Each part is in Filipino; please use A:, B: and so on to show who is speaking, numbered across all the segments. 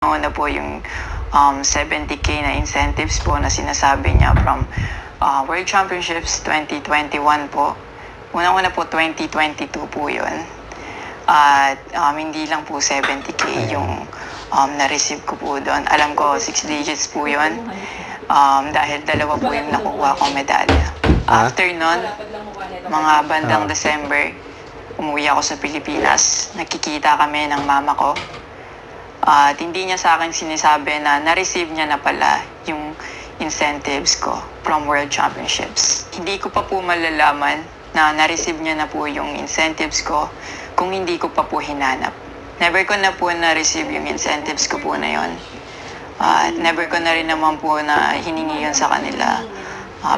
A: Una po yung 70K na incentives po na sinasabi niya from World Championships 2021 po. Unang-una po 2022 po yun. At hindi lang po 70K yung na-receive ko po doon. Alam ko 6 digits po yun dahil dalawa po yung nakukuha kong medalya. After nun, mga bandang December, umuwi ako sa Pilipinas. Nakikita kami ng mama ko. At hindi niya sa akin sinasabi na na-receive niya na pala yung incentives ko from World Championships. Hindi ko pa po malalaman na na-receive niya na po yung incentives ko kung hindi ko pa po hinanap. Never ko na po na-receive yung incentives ko po na yun. At never ko na rin naman po na hiningi yun sa kanila.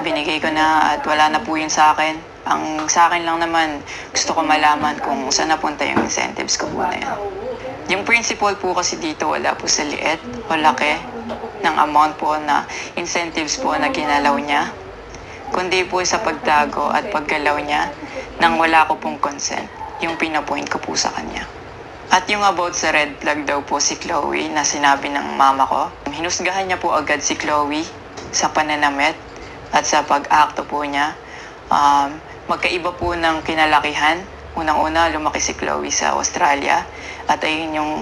A: Binigay ko na at wala na po yun sa akin. Ang sa akin lang naman, gusto ko malaman kung saan napunta yung incentives ko po na yun. Yung principle po kasi dito wala po sa liit o laki ng amount po na incentives po na ginalaw niya, kundi po sa pagtago at paggalaw niya nang wala ko pong consent, yung pinapoint ko po sa kanya. At yung about sa red flag daw po si Chloe na sinabi ng mama ko, hinusgahan niya po agad si Chloe sa pananamit at sa pag-akto po niya. Magkaiba po ng kinalakihan. Unang-una, lumaki si Chloe sa Australia at ayun yung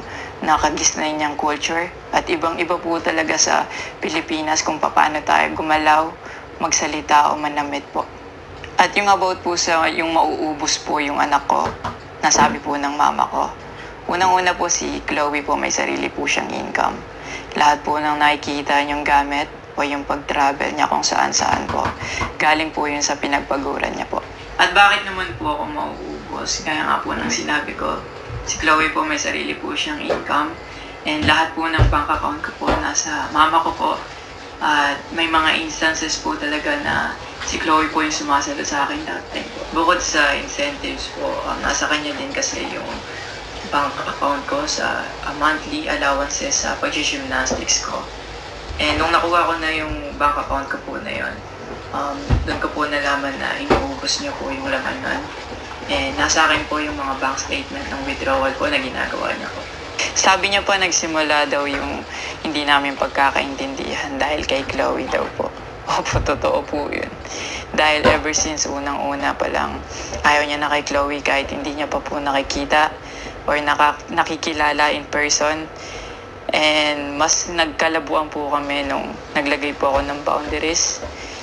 A: nakagisnay niyang culture. At ibang-iba po talaga sa Pilipinas kung paano tayo gumalaw, magsalita o manamit po. At yung about po sa yung mauubos po yung anak ko, nasabi po ng mama ko. Unang-una po si Chloe po may sarili po siyang income. Lahat po ng nakikita niyong gamit o yung pag-travel niya kung saan-saan po, galing po yun sa pinagpaguran niya po. At bakit naman po ako mauubos? Kaya nga po nang sinabi ko, si Chloe po may sarili po siyang income and lahat po ng bank account ko po nasa mama ko po. At may mga instances po talaga na si Chloe po yung sumasalo sa akin that time po. Bukod sa incentives po, nasa kanya din kasi yung bank account ko sa monthly allowances sa pag-gymnastics ko. And nung nakuha ko na yung bank account ko po na yun, doon ko po nalaman na inuubos niya po yung laman nun. And nasa akin po yung mga bank statement ng withdrawal po na ginagawa niya po. Sabi niya po nagsimula daw yung hindi namin pagkakaintindihan dahil kay Chloe daw po. Opo, totoo po yun. Dahil ever since unang-una pa lang, ayaw niya na kay Chloe kahit hindi niya pa po nakikita or nakikilala in person. And mas nagkalabuan po kami nung naglagay po ako ng boundaries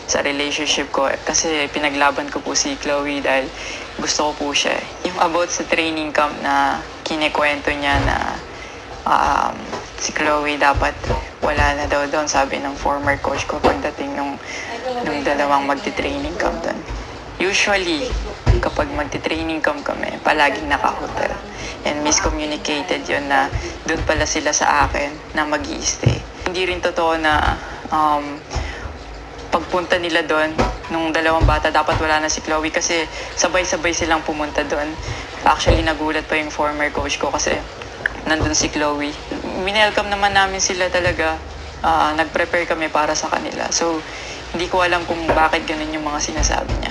A: sa relationship ko. Kasi pinaglaban ko po si Chloe dahil gusto ko po siya. Yung about sa training camp na kinikwento niya na si Chloe dapat wala na daw doon, sabi ng former coach ko pagdating nung dalawang magti-training camp doon. Usually, kapag magti-training camp kami, palaging naka-hotel. And miscommunicated yun na doon pala sila sa akin na mag-i-stay. Hindi rin totoo na pagpunta nila doon, nung dalawang bata, dapat wala na si Chloe kasi sabay-sabay silang pumunta doon. Actually, nagulat pa yung former coach ko kasi nandun si Chloe. Minelcome naman namin sila talaga. Nag-prepare kami para sa kanila. So, hindi ko alam kung bakit ganun yung mga sinasabi niya.